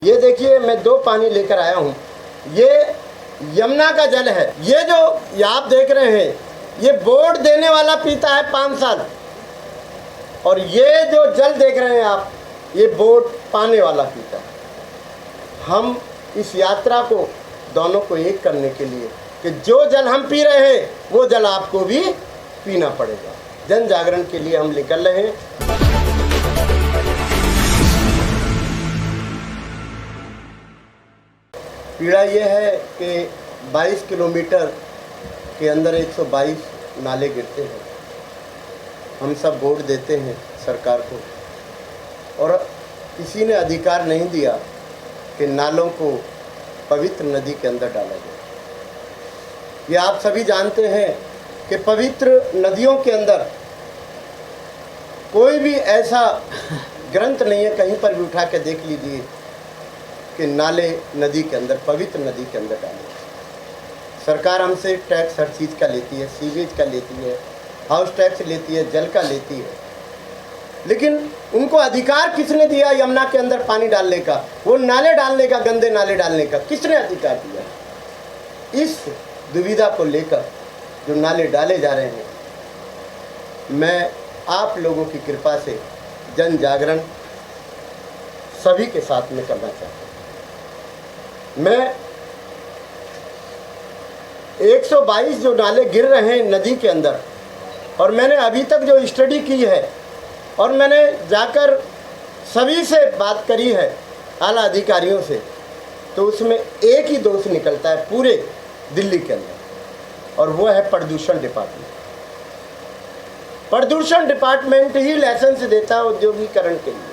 ये देखिए मैं 2 पानी लेकर आया हूँ। ये यमुना का जल है। ये जो आप देख रहे हैं ये बोर्ड देने वाला पीता है 5 साल, और ये जो जल देख रहे हैं आप ये बोर्ड पाने वाला पीता है। हम इस यात्रा को दोनों को एक करने के लिए कि जो जल हम पी रहे हैं वो जल आपको भी पीना पड़ेगा, जन जागरण के लिए हम निकल रहे हैं। पीड़ा ये है कि 22 किलोमीटर के अंदर 122 नाले गिरते हैं। हम सब वोट देते हैं सरकार को, और किसी ने अधिकार नहीं दिया कि नालों को पवित्र नदी के अंदर डाला जाए। ये आप सभी जानते हैं कि पवित्र नदियों के अंदर कोई भी ऐसा ग्रंथ नहीं है, कहीं पर भी उठा के देख लीजिए कि नाले नदी के अंदर, पवित्र नदी के अंदर डाले। सरकार हमसे टैक्स हर चीज़ का लेती है, सीवेज का लेती है, हाउस टैक्स लेती है, जल का लेती है, लेकिन उनको अधिकार किसने दिया यमुना के अंदर पानी डालने का, वो नाले डालने का, गंदे नाले डालने का किसने अधिकार दिया? इस दुविधा को लेकर जो नाले डाले जा रहे हैं, मैं आप लोगों की कृपा से जन जागरण सभी के साथ में करना चाहता हूँ। मैं 122 जो नाले गिर रहे हैं नदी के अंदर, और मैंने अभी तक जो स्टडी की है और मैंने जाकर सभी से बात करी है, आला अधिकारियों से, तो उसमें एक ही दोष निकलता है पूरे दिल्ली के अंदर, और वो है प्रदूषण डिपार्टमेंट। प्रदूषण डिपार्टमेंट ही लाइसेंस देता है औद्योगिकरण के लिए।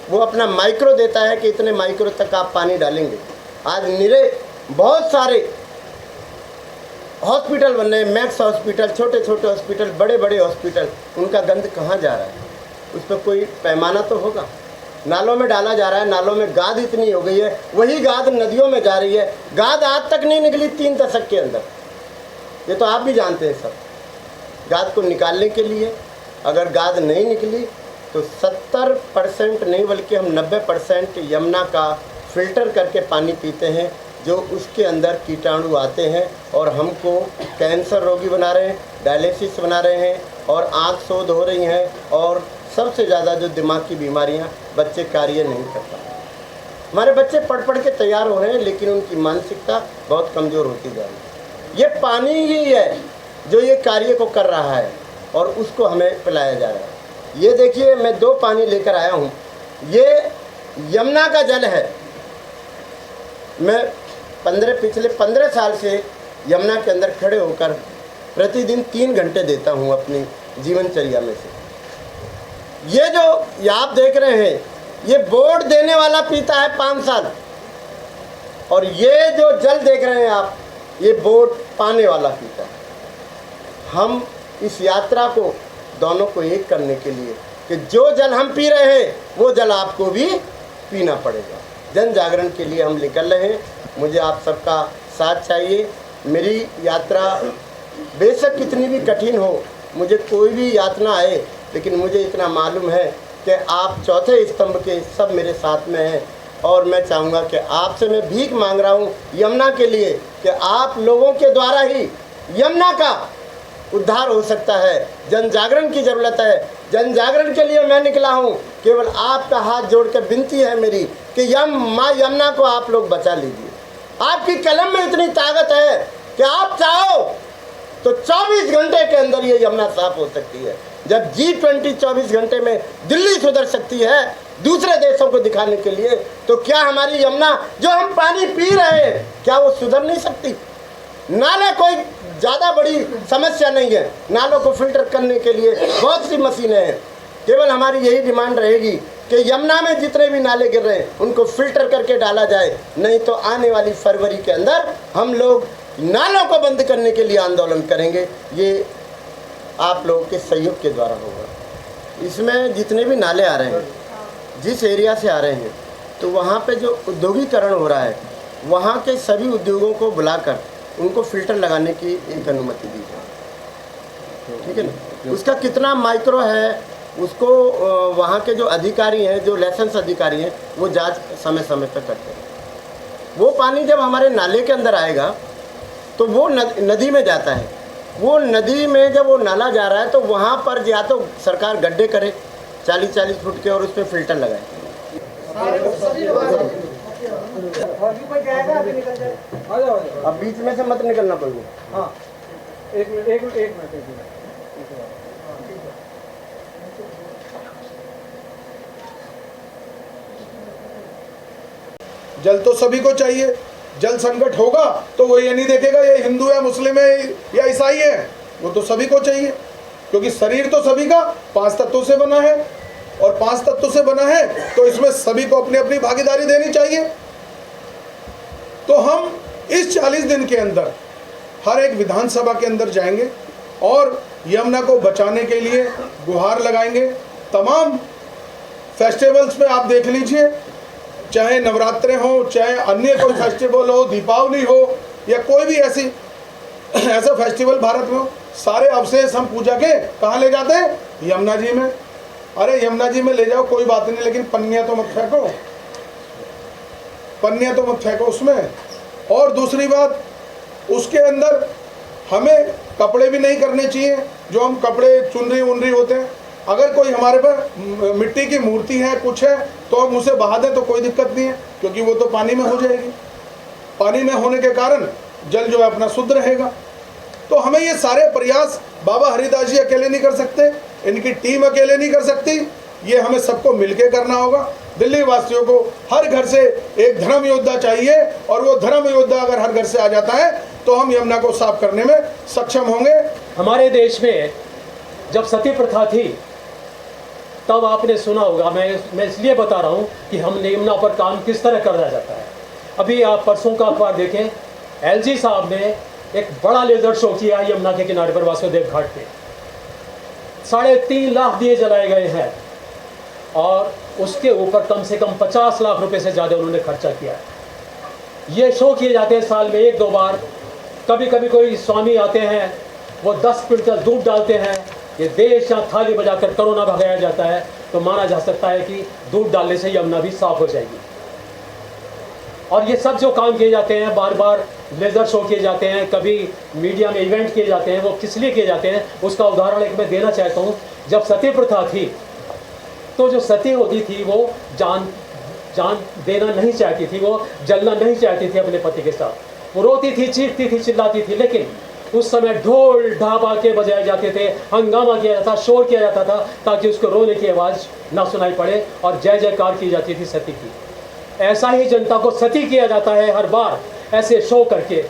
वो अपना माइक्रो देता है कि इतने माइक्रो तक आप पानी डालेंगे। आज निरे बहुत सारे हॉस्पिटल बन रहे हैं, मैक्स हॉस्पिटल, छोटे छोटे हॉस्पिटल, बड़े बड़े हॉस्पिटल, उनका गंद कहाँ जा रहा है? उस पर कोई पैमाना तो होगा। नालों में डाला जा रहा है, नालों में गाद इतनी हो गई है, वही गाद नदियों में जा रही है। गाद आज तक नहीं निकली 3 दशक के अंदर, ये तो आप भी जानते हैं सब। गाद को निकालने के लिए अगर गाद नहीं निकली तो 70% नहीं बल्कि हम 90% यमुना का फिल्टर करके पानी पीते हैं, जो उसके अंदर कीटाणु आते हैं और हमको कैंसर रोगी बना रहे हैं, डायलिसिस बना रहे हैं, और आँख शोध हो रही हैं, और सबसे ज़्यादा जो दिमाग की बीमारियां, बच्चे कार्य नहीं कर पाते। हमारे बच्चे पढ़ पढ़ के तैयार हो रहे हैं, लेकिन उनकी मानसिकता बहुत कमज़ोर होती जा रही है। ये पानी ही है जो ये कार्य को कर रहा है, और उसको हमें पिलाया जा रहा है। ये देखिए मैं 2 पानी लेकर आया हूँ। ये यमुना का जल है। मैं पिछले 15 साल से यमुना के अंदर खड़े होकर प्रतिदिन 3 घंटे देता हूँ अपनी जीवनचर्या में से। ये जो आप देख रहे हैं ये बोर्ड देने वाला पीता है 5 साल, और ये जो जल देख रहे हैं आप ये बोर्ड पाने वाला पीता है। हम इस यात्रा को दोनों को एक करने के लिए कि जो जल हम पी रहे हैं वो जल आपको भी पीना पड़ेगा, जन जागरण के लिए हम निकल रहे हैं। मुझे आप सबका साथ चाहिए। मेरी यात्रा बेशक कितनी भी कठिन हो, मुझे कोई भी यातना आए, लेकिन मुझे इतना मालूम है कि आप चौथे स्तंभ के सब मेरे साथ में हैं, और मैं चाहूँगा कि आपसे मैं भीख मांग रहा हूँ यमुना के लिए कि आप लोगों के द्वारा ही यमुना का उद्धार हो सकता है। जन जागरण की ज़रूरत है। जन जागरण के लिए मैं निकला हूँ। केवल आपका हाथ जोड़कर विनती है मेरी कि माँ यमुना को आप लोग बचा लीजिए। आपकी कलम में इतनी ताकत है कि आप चाहो तो 24 घंटे के अंदर ये यमुना साफ हो सकती है। जब G20 24 घंटे में दिल्ली सुधर सकती है दूसरे देशों को दिखाने के लिए, तो क्या हमारी यमुना जो हम पानी पी रहे हैं क्या वो सुधर नहीं सकती? नाला कोई ज़्यादा बड़ी समस्या नहीं है। नालों को फिल्टर करने के लिए बहुत सी मशीनें हैं। केवल हमारी यही डिमांड रहेगी कि यमुना में जितने भी नाले गिर रहे हैं उनको फिल्टर करके डाला जाए, नहीं तो आने वाली फरवरी के अंदर हम लोग नालों को बंद करने के लिए आंदोलन करेंगे। ये आप लोगों के सहयोग के द्वारा होगा। इसमें जितने भी नाले आ रहे हैं, जिस एरिया से आ रहे हैं, तो वहाँ पे जो उद्योगीकरण हो रहा है, वहाँ के सभी उद्योगों को बुलाकर उनको फिल्टर लगाने की एक अनुमति दी जाए। ठीक है ना? उसका कितना माइक्रो है उसको वहाँ के जो अधिकारी हैं, जो लाइसेंस अधिकारी हैं, वो जांच समय समय पर करते हैं। वो पानी जब हमारे नाले के अंदर आएगा तो वो नदी में जाता है। वो नदी में जब वो नाला जा रहा है तो वहाँ पर या तो सरकार गड्ढे करे 40-40 फुट के और उस पर फिल्टर लगाए। अब बीच में से मत निकलना पड़ेगा। हाँ, एक मिनट। जल तो सभी को चाहिए। जल संकट होगा तो वो ये नहीं देखेगा ये हिंदू है, मुस्लिम है या ईसाई है, वो तो सभी को चाहिए, क्योंकि शरीर तो सभी का 5 तत्वों से बना है और 5 तत्वों से बना है तो इसमें सभी को अपनी अपनी भागीदारी देनी चाहिए। तो हम इस 40 दिन के अंदर हर एक विधानसभा के अंदर जाएंगे और यमुना को बचाने के लिए गुहार लगाएंगे। तमाम फेस्टिवल्स पे आप देख लीजिए, चाहे नवरात्रे हो, चाहे अन्य कोई फेस्टिवल हो, दीपावली हो या कोई भी ऐसा फेस्टिवल भारत में हो, सारे अवशेष हम पूजा के कहाँ ले जाते हैं? यमुना जी में। अरे यमुना जी में ले जाओ कोई बात नहीं, लेकिन पन्नियाँ तो मत फेंको, पन्नियाँ तो मत फेंको उसमें। और दूसरी बात, उसके अंदर हमें कपड़े भी नहीं करने चाहिए, जो हम कपड़े चुनरी उनरी होते हैं। अगर कोई हमारे पास मिट्टी की मूर्ति है, कुछ है, तो हम उसे बहा दें तो कोई दिक्कत नहीं है, क्योंकि वो तो पानी में हो जाएगी। पानी में होने के कारण जल जो है अपना शुद्ध रहेगा। तो हमें ये सारे प्रयास बाबा हरिदास जी अकेले नहीं कर सकते, इनकी टीम अकेले नहीं कर सकती, ये हमें सबको मिलके करना होगा। दिल्ली वासियों को हर घर से एक धर्म योद्धा चाहिए और वो धर्म योद्धा अगर हर घर से आ जाता है तो हम यमुना को साफ करने में सक्षम होंगे। हमारे देश में जब सती प्रथा थी तब आपने सुना होगा, मैं इसलिए बता रहा हूँ कि हम यमुना पर काम किस तरह करना जाता है। अभी आप परसों का अखबार देखें, एलजी साहब ने एक बड़ा लेजर शो किया यमुना के किनारे पर वासुदेव घाट पे। 3.5 लाख दिए जलाए गए हैं और उसके ऊपर कम से कम 50 लाख रुपए से ज़्यादा उन्होंने खर्चा किया है। ये शो किए जाते हैं साल में 1-2 बार। कभी कभी कोई स्वामी आते हैं, वो 10 क्विंटल दूध डालते हैं, ये देश या थाली बजाकर कोरोना भगाया जाता है, तो माना जा सकता है कि दूध डालने से यमुना भी साफ हो जाएगी। और ये सब जो काम किए जाते हैं, बार बार लेजर शो किए जाते हैं, कभी मीडिया में इवेंट किए जाते हैं, वो किस लिए किए जाते हैं उसका उदाहरण एक मैं देना चाहता हूँ। जब सती प्रथा थी तो जो सती होती थी वो जान देना नहीं चाहती थी, वो जलना नहीं चाहती थी अपने पति के साथ। वो रोती थी, चीखती थी, चिल्लाती थी, लेकिन उस समय ढोल ढाबा के बजाए जाते थे, हंगामा किया जाता, शोर किया जाता था ताकि उसको रोने की आवाज़ ना सुनाई पड़े और जय जयकार की जाती थी सती की। ऐसा ही जनता को सती किया जाता है हर बार, ऐसे शो करके,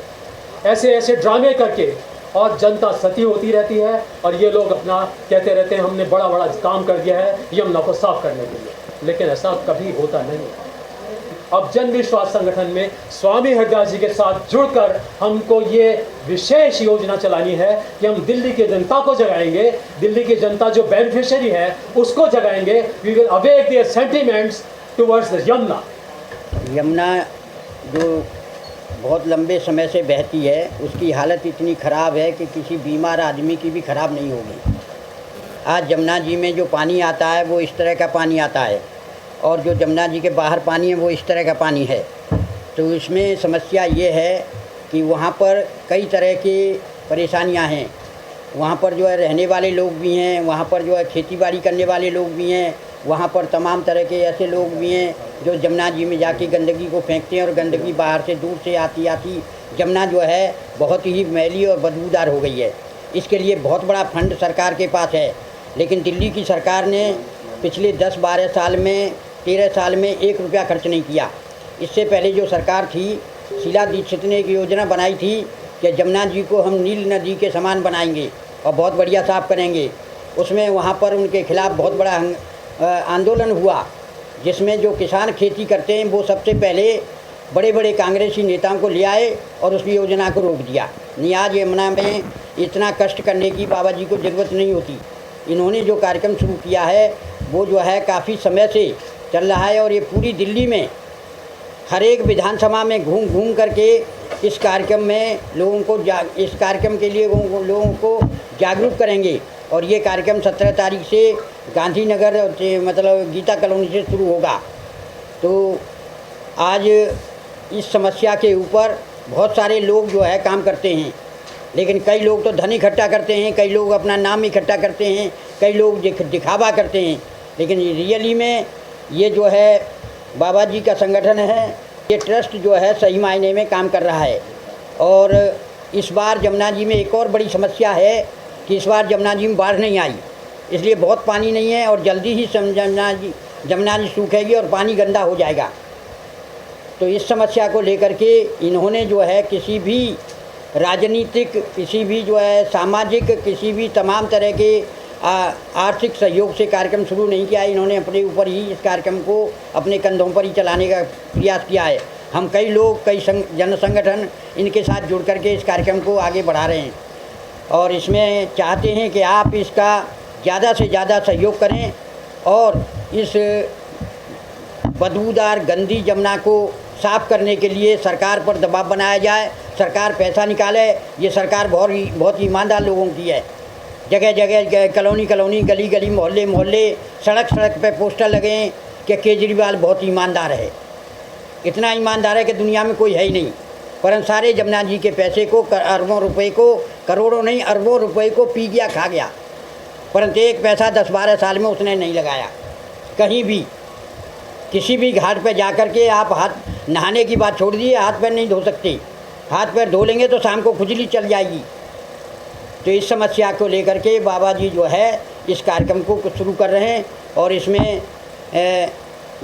ऐसे ड्रामे करके, और जनता सती होती रहती है और ये लोग अपना कहते रहते हैं हमने बड़ा बड़ा काम कर दिया है यमुना को साफ करने के लिए, लेकिन ऐसा कभी होता नहीं। अब जन विश्वास संगठन में स्वामी हरिदास जी के साथ जुड़कर हमको ये विशेष योजना चलानी है कि हम दिल्ली की जनता को जगाएंगे, दिल्ली की जनता जो बेनिफिशियरी है उसको जगाएंगे। We will awake their sentiments towards the Yamuna. Yamuna जो बहुत लंबे समय से बहती है, उसकी हालत इतनी ख़राब है कि किसी बीमार आदमी की भी ख़राब नहीं होगी। आज यमुना जी में जो पानी आता है वो इस तरह का पानी आता है और जो यमुना जी के बाहर पानी है वो इस तरह का पानी है। तो इसमें समस्या ये है कि वहाँ पर कई तरह की परेशानियाँ हैं। वहाँ पर जो है रहने वाले लोग भी हैं, वहाँ पर जो है खेती बाड़ी करने वाले लोग भी हैं, वहाँ पर तमाम तरह के ऐसे लोग भी हैं जो यमुना जी में जाके गंदगी को फेंकते हैं और गंदगी बाहर से दूर से आती यमुना जो है बहुत ही मैली और बदबूदार हो गई है। इसके लिए बहुत बड़ा फंड सरकार के पास है, लेकिन दिल्ली की सरकार ने पिछले 10-12 साल में 13 साल में 1 रुपया खर्च नहीं किया। इससे पहले जो सरकार थी, शीला दीक्षित ने एक योजना बनाई थी कि यमुना जी को हम नील नदी के समान बनाएंगे और बहुत बढ़िया साफ़ करेंगे। उसमें वहाँ पर उनके खिलाफ़ बहुत बड़ा आंदोलन हुआ, जिसमें जो किसान खेती करते हैं वो सबसे पहले बड़े बड़े कांग्रेसी नेताओं को ले आए और उस योजना को रोक दिया। नहीं, आज यमुना में इतना कष्ट करने की बाबा जी को ज़रूरत नहीं होती। इन्होंने जो कार्यक्रम शुरू किया है वो जो है काफ़ी समय से चल रहा है और ये पूरी दिल्ली में हर एक विधानसभा में घूम घूम करके इस कार्यक्रम में लोगों को इस कार्यक्रम के लिए लोगों को जागरूक करेंगे और ये कार्यक्रम 17 तारीख से गांधीनगर से मतलब गीता कॉलोनी से शुरू होगा। तो आज इस समस्या के ऊपर बहुत सारे लोग जो है काम करते हैं, लेकिन कई लोग तो धन इकट्ठा करते हैं, कई लोग अपना नाम इकट्ठा करते हैं, कई लोग दिखावा करते हैं, लेकिन रियली में ये जो है बाबा जी का संगठन है, ये ट्रस्ट जो है सही मायने में काम कर रहा है। और इस बार जमुना जी में एक और बड़ी समस्या है कि इस बार जमुना जी में बाढ़ नहीं आई, इसलिए बहुत पानी नहीं है और जल्दी ही जमुना जी सूखेगी और पानी गंदा हो जाएगा। तो इस समस्या को लेकर के इन्होंने जो है किसी भी राजनीतिक, किसी भी जो है सामाजिक, किसी भी तमाम तरह के आर्थिक सहयोग से कार्यक्रम शुरू नहीं किया है। इन्होंने अपने ऊपर ही इस कार्यक्रम को अपने कंधों पर ही चलाने का प्रयास किया है। हम कई लोग, कई जन संगठन इनके साथ जुड़ करके इस कार्यक्रम को आगे बढ़ा रहे हैं और इसमें चाहते हैं कि आप इसका ज़्यादा से ज़्यादा सहयोग करें और इस बदबूदार गंदी जमुना को साफ़ करने के लिए सरकार पर दबाव बनाया जाए, सरकार पैसा निकाले। ये सरकार बहुत ईमानदार लोगों की है। जगह जगह, कॉलोनी कॉलोनी, गली गली, मोहल्ले मोहल्ले, सड़क सड़क पे पोस्टर लगे कि केजरीवाल बहुत ईमानदार है। इतना ईमानदार है कि दुनिया में कोई है ही नहीं। परंतु सारे जमुना जी के पैसे को, अरबों रुपए को, करोड़ों नहीं अरबों रुपए को पी गया, खा गया, परंतु एक पैसा 10-12 साल में उसने नहीं लगाया कहीं भी। किसी भी घाट पर जा कर के आप हाथ नहाने की बात छोड़ दीजिए, हाथ पैर नहीं धो सकते। हाथ पैर धो लेंगे तो शाम को खुजली चल जाएगी। तो इस समस्या को लेकर के बाबा जी जो है इस कार्यक्रम को शुरू कर रहे हैं और इसमें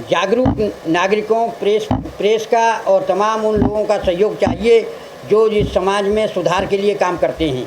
जागरूक नागरिकों, प्रेस का और तमाम उन लोगों का सहयोग चाहिए जो इस समाज में सुधार के लिए काम करते हैं।